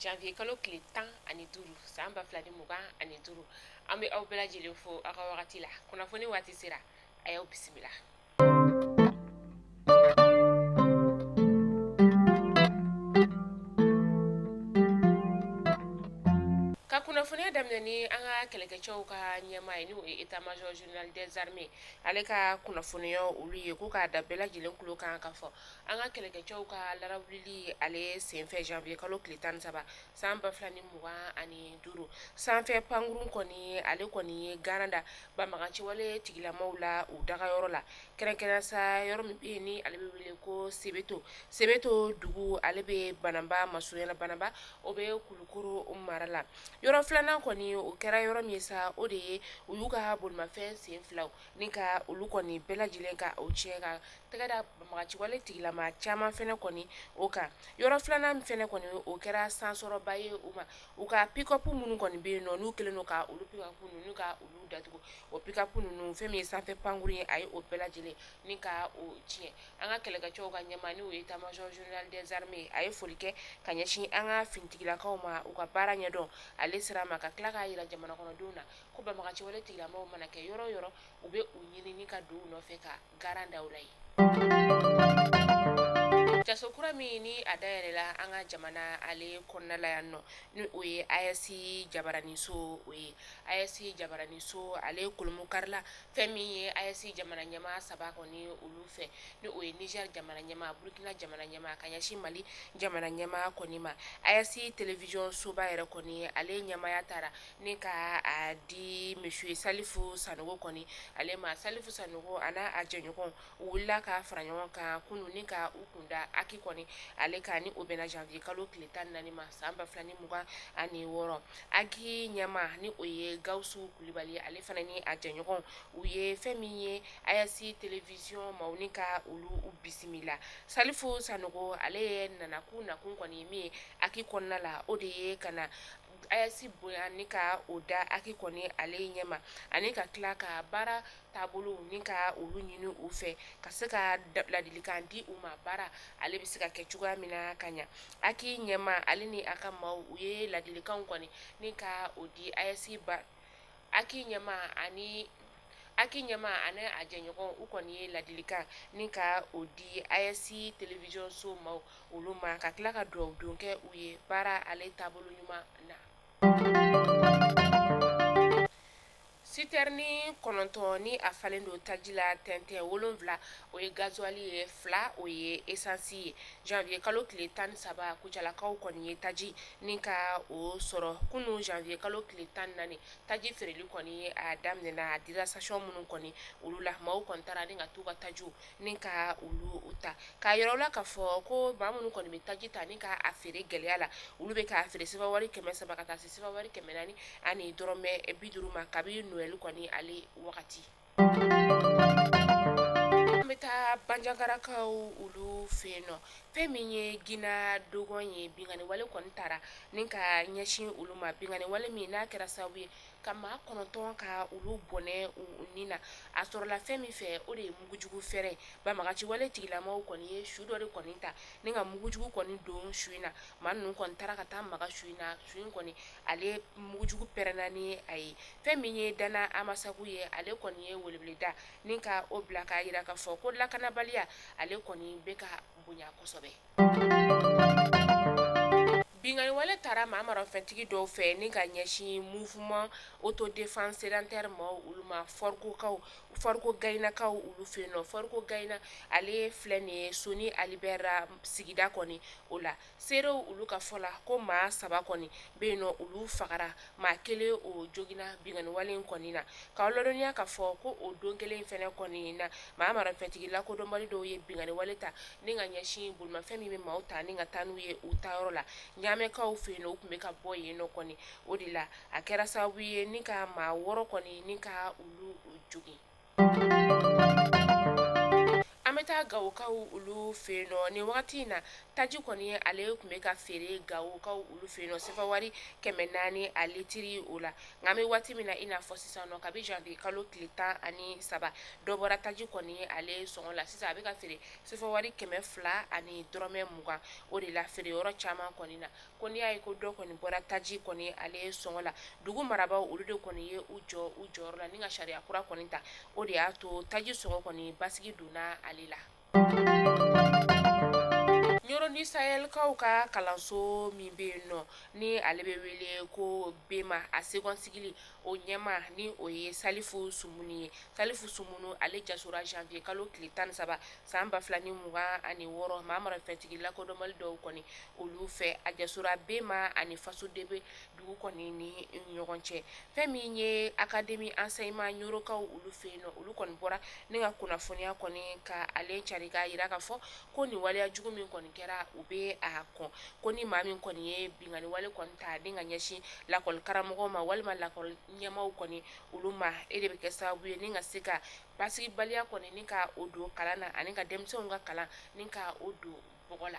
janvier kalo tile 15 san 2025 an bɛ aw bɛɛ lajɛlen fo aw ka wagati la kunnafoni waati sera a y'aw bisimila. Ka kunnafoniya daminɛ ni an ka kɛlɛkɛcɛw ka ɲɛmaa ye n'o ye état-major général des armées ale ka kunnafoniya olu ye ko k'a da bɛɛ lajɛlen kulo kan ka fɔ an ka kɛlɛkɛcɛw ka larawulili ale senfɛ janvier kalo tile 13 san 2025 sanfɛ pankurun kɔni ale kɔni ye gana da banbaganciwale tigilamaw la u dagayɔrɔ la kɛrɛnkɛrɛn sa yɔrɔ min bɛ yen ni ale bɛ wele ko sebeto dugu ale bɛ banamba masuɲɛla banamba o bɛ kulukoro mara la yɔrɔ filanan kɔni o kɛra yɔrɔ min sa o de ye u y'u ka bolimafɛn sen filaw ni ka olu kɔni bɛɛ lajɛlen ka o tiɲɛ ka tɛgɛ da banbaganciwale tigilama caman fɛnɛ kɔni o kan yɔrɔ filanan min fɛnɛ kɔni o kɛra sansɔrɔba ye u ma u ka pick-up minnu kɔni bɛ yen nɔ n'u kɛlen don ka olu pick-up ninnu ka olu datugu o pick-up ninnu fɛn min ye sanfɛ pankuru ye a ye o bɛɛ lajɛlen ni ka o tiɲɛ an ka kɛlɛkɛcɛw ka ɲɛmaa n'o ye état-major général des armées a ye foli kɛ ka ɲɛsin an ka finitigilakaw ma u ka baara ɲɛdɔn ale sera ma ka tila k'a yira jamana kɔnɔdenw na ko banbaganciwale tigilamaw mana kɛ yɔrɔ yɔrɔ u bɛ u ɲini ni ka don u nɔfɛ ka garan da u la ye. Jaso kura min ni a dayɛlɛla an ka jamana ale kɔnɔna la yan nɔ ni o ye AES jabaraniso o ye AES jabaraniso ale kolomo karila fɛn min ye AES jamana ɲɛmaa saba kɔni olu fɛ ni o ye Niger jamana ɲɛmaa Burkina jamana ɲɛmaa ka ɲɛsin Mali jamana ɲɛmaa kɔni ma AES télévision soba yɛrɛ kɔni ale ɲɛmaaya taara ni ka a di monsieur Salifu Sanogo kɔni ale ma Salifu Sanogo ana a jɛɲɔgɔn u wulila ka fara ɲɔgɔn kan kunu ni ka u kunda aki kɔni ale ka ni o bɛna janvier kalo tile 14 ma san 2026 aki ɲɛma ni o ye Gawusu Kulibali ale fana ni a jɛɲɔgɔn u ye fɛn min ye AES télévision maaw ni ka olu bisimila Salifu Sanogo ale ye nakun kɔni ye min ye aki kɔnɔna la o de ye kana AES bonya ni ka o da aki kɔni ale ɲɛma ani ka tila ka baara taabolo ni ka olu ɲini u fɛ ka se ka ladilikan di u ma baara ale bɛ se ka kɛ cogoya min na ka ɲa aki ɲɛma ale ni a ka maaw u ye ladilikanw kɔni ni ka o di AES ba aki ɲɛma ani a jɛɲɔgɔn u kɔni ye ladilikan ni ka o di AES télévision so maaw olu ma ka tila ka dugawu don kɛ u ye baara ale taabolo ɲuman na. Citerni 9 ni a falen don taji la tɛntɛn 7 o ye gasoil ye 2 o ye essence ye janvier kalo tile 13 kucalakaw kɔni ye taji ni ka o sɔrɔ kunu janvier kalo tile 14 taji feereli kɔni a daminɛna a dira station minnu kɔni olu la maaw kɔni taara ni ka t'u ka tajiw ni ka olu ta k'a yira u la k'a fɔ ko maa minnu kɔni bɛ taji ta ni ka a feere gɛlɛya la olu bɛ k'a feere sɛbɛwari 300 ka taa se sɛbɛwari 400 ani dɔrɔmɛ 50 ma kabi Noël kɔni ale wagati. An bɛ taa banjagarakaw olu fɛ yen nɔ fɛn min ye Gina Dogon ye binganiwale kɔni taara ni ka ɲɛsin olu ma binganiwale min n'a kɛra sababu ye ka maa 9 ka olu bɔnɛ u ni na a sɔrɔla fɛn min fɛ o de ye mugujugu fɛrɛ banbaganciwale tigilamaw kɔni ye su dɔ de kɔni ta ni ka mugujugu kɔni don su in na maa ninnu kɔni taara ka taa maga su in na su in kɔni ale mugujugu pɛrɛnna ni a ye fɛn min ye Dana Amasagu ye ale kɔni ye weleweleda ni ka o bila k'a yira k'a fɔ ko lakanabaliya ale kɔni bɛ ka bonya kosɛbɛ. Binganiwale taara maa marafɛntigi dɔw fɛ ni ka ɲɛsin mouvement autodéfense sédentaire ma olu ma Forko Gaynakaw olu fɛ yen nɔ Forko Gayna ale filɛ nin ye Soni Alibɛra sigida kɔni o la seerew olu ka fɔ la ko maa 3 kɔni bɛ yen nɔ olu fagara maa 1 o jogina binganiwale in kɔni na k'aw ladɔnniya k'a fɔ ko o don kelen in fɛnɛ kɔni na maa marafɛntigi lakodɔnbali dɔw ye binganiwale ta ni ka ɲɛsin bolimafɛn min bɛ maaw ta ni ka taa n'u ye u taayɔrɔ la ɲaamɛkaw fɛ yen nɔ u tun bɛ ka bɔ yen nɔ kɔni o de la a kɛra sababu ye ni ka maa 6 kɔni ni ka olu jogin. An bɛ bɛ taa Gawokaw olu fɛ yen nɔ nin wagati in na taji kɔni ale tun bɛ ka feere Gawokaw olu fɛ yen nɔ sefa wari 400 a litiri o la nka an bɛ waati min na i n'a fɔ sisan nɔ kabi janvier kalo tile 13 dɔ bɔra taji kɔni ale sɔngɔ la sisan a bɛ ka feere sefa wari 200 ani dɔrɔmɛ 20 o de la feere yɔrɔ caman kɔni na ko n'i y'a ye ko dɔ kɔni bɔra taji kɔni ale sɔngɔ la dugu marabaw olu de kɔni ye u jɔyɔrɔ la ni ka sariya kura kɔni ta o de y'a to taji sɔngɔ kɔni basigi donna ale la. Nyɔrɔni Sahɛlikaw ka kalanso min bɛ yen nɔ ni ale bɛ wele ko Bema a seconsigili o ɲɛma ni o ye Salifu Sumuni ye Salifu Sumunu ale jasora janvier kalo tile 13 san 2026 Mamara fɛntigi lakodɔnbali dɔw kɔni olu fɛ a jasora Bema ani Fasodebe dugu kɔni ni ɲɔgɔn cɛ fɛn min ye académie enseignement Nyorokaw olu fɛ yen nɔ olu kɔni bɔra ni ka kunnafoniya kɔni ka ale cari k'a yira k'a fɔ ko nin waleya jugu min kɔni kɛra u bɛ a kɔn ko ni maa min kɔni ye bingani wale kɔni ta ni ka ɲɛsin lakɔli karamɔgɔw ma walima lakɔli ɲɛmaaw kɔni olu ma e de bɛ kɛ sababu ye ni ka se ka basigibaliya kɔni ni ka o don kalan na ani ka denmisɛnw ka kalan ni ka o don bɔgɔ la.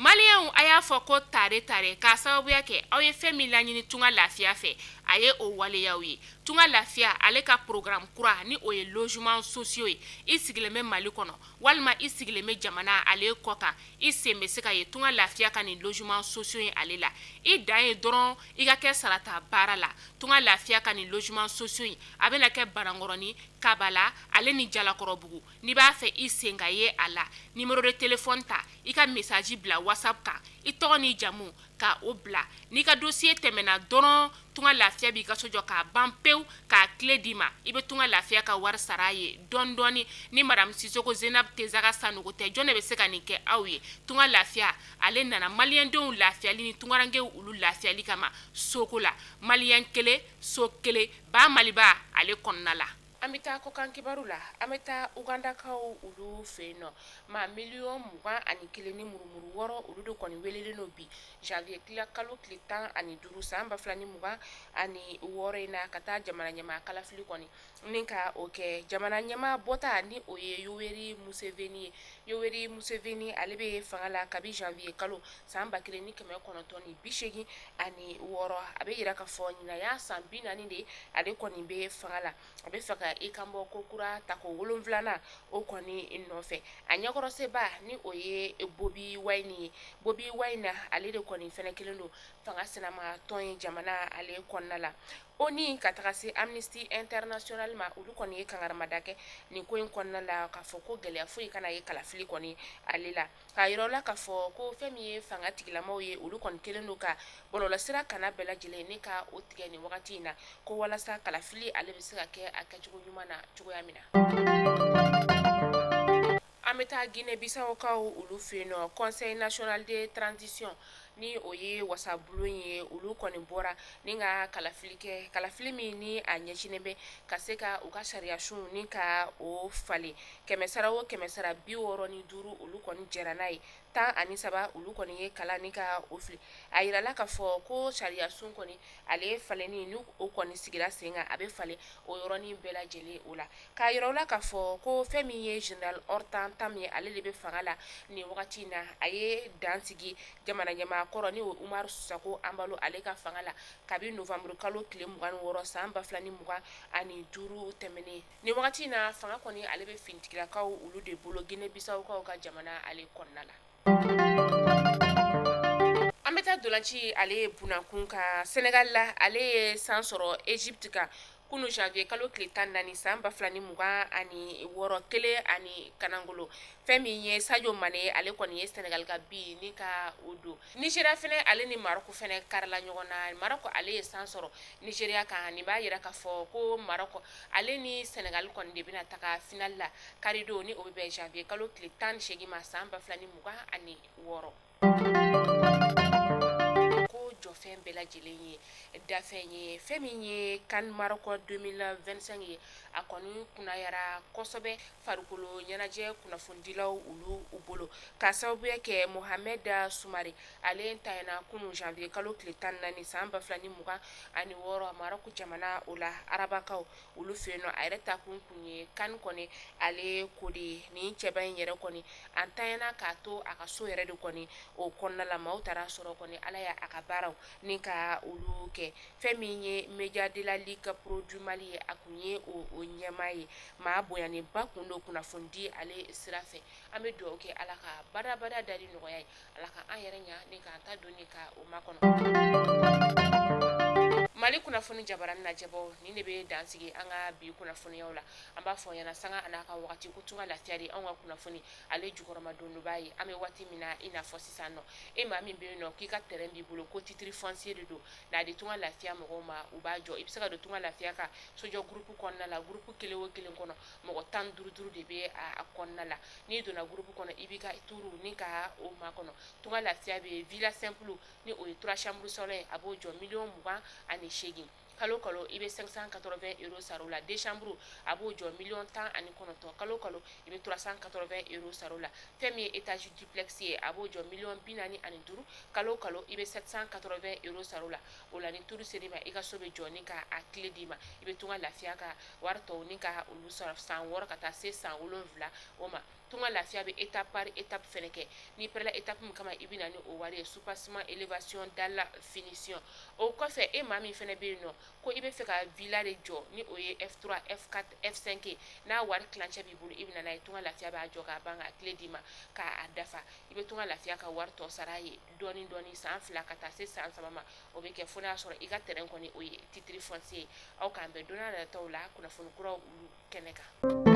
Maliyɛnw a y'a fɔ ko tare k'a sababuya kɛ aw ye fɛn min laɲini tunga lafiya fɛ a ye o waleyaw ye tunga lafiya ale ka programme kura ni o ye logement sociaux ye i sigilen bɛ Mali kɔnɔ walima i sigilen bɛ jamana ale kɔ kan i sen bɛ se ka ye tunga lafiya ka nin logement sociaux ye ale la i dan ye dɔrɔn i ka kɛ sarata baara la tunga lafiya ka nin logement sociaux ye a bɛna kɛ Banankɔrɔni Kabala ale ni Jalakɔrɔbugu n'i b'a fɛ i sen ka ye a la numéro de téléphone ta i ka message bila WhatsApp kan i tɔgɔ ni jamu ka o bila n'i ka dossier tɛmɛna dɔrɔn tunga lafiya b'i ka so jɔ k'a ban pewu k'a clé d'i ma i bɛ tunga lafiya ka wari sara a ye dɔɔni dɔɔni ni madame Sisoko Zenab Tezaga Sanogo tɛ jɔn de bɛ se ka nin kɛ aw ye tunga lafiya ale nana maliyɛndenw lafiyali ni tungarankew olu lafiyali kama soko la maliyɛn kelen so kelen ba Maliba ale kɔnɔna la. An bɛ taa kɔkan kibaru la an bɛ taa Ugandakaw olu fɛ yen nɔ maa 21,000 ni murumuru wɔɔrɔ olu de kɔni welelen no bi janvier kalo tile 15 san 2026 in na ka taa jamana ɲɛmaa kalafili kɔni ni ka o kɛ jamana ɲɛmaa bɔta ni o ye Yoweri Museveni ye Yoweri Museveni ale bɛ fanga la kabi janvier kalo san 1986 a bɛ yira k'a fɔ ɲina y'a san 40 de ale kɔni bɛ fanga la a bɛ fɛ ka i kan bɔ ko kura ta ko 7 o kɔni nɔfɛ a ɲɛkɔrɔseba ni o ye Bobi Wine ye Bobi Wine ale de kɔni fɛnɛ kelen don fanga sinama tɔn ye jamana ale kɔnɔna la ONU ka taga se Amnesty International ma olu kɔni ye kangaramada kɛ nin ko in kɔnɔna la k'a fɔ ko gɛlɛya foyi kana ye kalafili kɔni ale la k'a yira la k'a fɔ ko fɛn min ye fanga tigilamaw ye olu kɔni kelen don ka bɔlɔlɔsira kana bɛɛ lajɛlen ni ka o tigɛ nin wagati in na ko walasa kalafili ale bɛ se ka kɛ a kɛcogo ɲuman na cogoya min na. An bɛ taa Guinée Bissau kaw olu fɛ yen nɔ Conseil national de transition ni o ye wasabulon ye olu kɔni bɔra ni ka kalafili min ni a ɲɛsinnen bɛ ka se ka u ka sariyasun ni ka o falen 100 o 100 65 olu kɔni jɛra n'a ye 13 olu kɔni ye kalan ni ka o fili a yirala k'a fɔ ko sariyasun kɔni ale falenni ni o kɔni sigira sen kan a bɛ falen o yɔrɔnin bɛɛ lajɛlen o la k'a yira la k'a fɔ ko fɛn min ye Général Hortan Tam ye ale de bɛ fanga la nin wagati in na a ye dan sigi jamana ɲɛmaa kɔrɔ ni o Umaru Sisako Ambalo ale ka fanga la kabi novembre kalo tile 26 san 2025 tɛmɛnen nin wagati in na fanga kɔni ale bɛ finitigilakaw olu de bolo Guinée Bissau kaw ka jamana ale kɔnɔna la. An bɛ taa dolanci ale ye bunakun ka Senegal la ale ye san sɔrɔ Egypte kan kunu janvier kalo tile 14 san 2026 kelen ani kanangolo fɛn min ye Sadio Mané ale kɔni ye Senegal ka bi ni ka o don Nigeria fɛnɛ ale ni Maroc fɛnɛ karila ɲɔgɔn na Maroc ale ye san sɔrɔ Nigeria kan nin b'a yira k'a fɔ ko Maroc ale ni Senegal kɔni de bɛna taga final la karido ni o bɛ bɛn janvier kalo tile 18 ma san 2026 ko jɔ jɔfɛn bɛɛ lajɛlen ye dafɛn ye fɛn min ye kan maroko 2025 ye a kɔni kunnayara kosɛbɛ farikolo ɲɛnajɛ kunnafonidilaw olu u bolo ka sababuya kɛ Mohamed Sumare ale tayana kunu janvier kalo tile 14 san 2026 Maroko jamana o la arabakaw olu fɛ yen nɔ a yɛrɛ ta kun ye kan kɔni ale ko de ni cɛba in yɛrɛ kɔni an tayana k'a to a ka so yɛrɛ de kɔni o kɔnɔna la maaw taara sɔrɔ kɔni ala ya a ka baaraw ni ka olu kɛ fɛn min ye media de la ligue pro du Mali ye a kun ye o ɲɛmaa ye maa bonyaneba kun do kunnafoni ale sira fɛ an bɛ dugawu kɛ ala ka badabada dali nɔgɔya ye ala ka an yɛrɛ ɲa ni k'an ta doni ka o makɔnɔ Mali kunnafoni jabaran najɛbɔ ni de bɛ dansigi an ka bi kunnafoniyaw la an b'a fɔ ɲɛna sanga an'a ka wagati ko tunga lafiya di an ka kunnafoni ale jukɔrɔma dondoba ye an bɛ waati min na i n'a fɔ sisan nɔ e maa min bɛ yen nɔ k'i ka terrain b'i bolo ko titre foncier de don n'a di tunga lafiya mɔgɔw ma u b'a jɔ i bɛ se ka don tunga lafiya ka sojɔ groupe kɔnɔna la groupe kelen o kelen kɔnɔ mɔgɔ 15 de bɛ a kɔnɔna la n'i donna groupe kɔnɔ i b'i ka turu ni ka o makɔnɔ tunga lafiya bɛ villa simple ni o ye 3 chambres sɔrɔ a b'o jɔ 28 kalo kalo i bɛ 580 euros sara o la 2 chambres a b'o jɔ 19 kalo kalo i bɛ 380 euros sara o la fɛn min ye étage duplex ye a b'o jɔ 45 kalo kalo i bɛ 780 euros sara o la ni turu sera i ma i ka so bɛ jɔ ni ka a clé d'i ma i bɛ tunga lafiya ka wari tɔw ni ka olu sɔrɔ san 6 ka taa se san 7 o ma tunga lafiya bɛ étape par étape fɛnɛ kɛ ni pɛrɛla étape min kama i bɛ na ni o wari ye soupassement élévation dalle finition o kɔfɛ e maa min fɛnɛ bɛ yen nɔ ko i bɛ fɛ ka villa de jɔ ni o ye F3 F4 F5 ye n'a wari kilancɛ b'i bolo i bɛ na n'a ye tunga lafiya b'a jɔ k'a ban ka clé d'i ma k'a dafa i bɛ tunga lafiya ka wari tɔ sara ye dɔɔni dɔɔni san 2 ka taa se san 3 ma o bɛ kɛ fo n'a sɔrɔ i ka terrain kɔni o ye titre foncier ye aw k'an bɛn don n'a nataw la kunnafoni kuraw olu kɛnɛ kan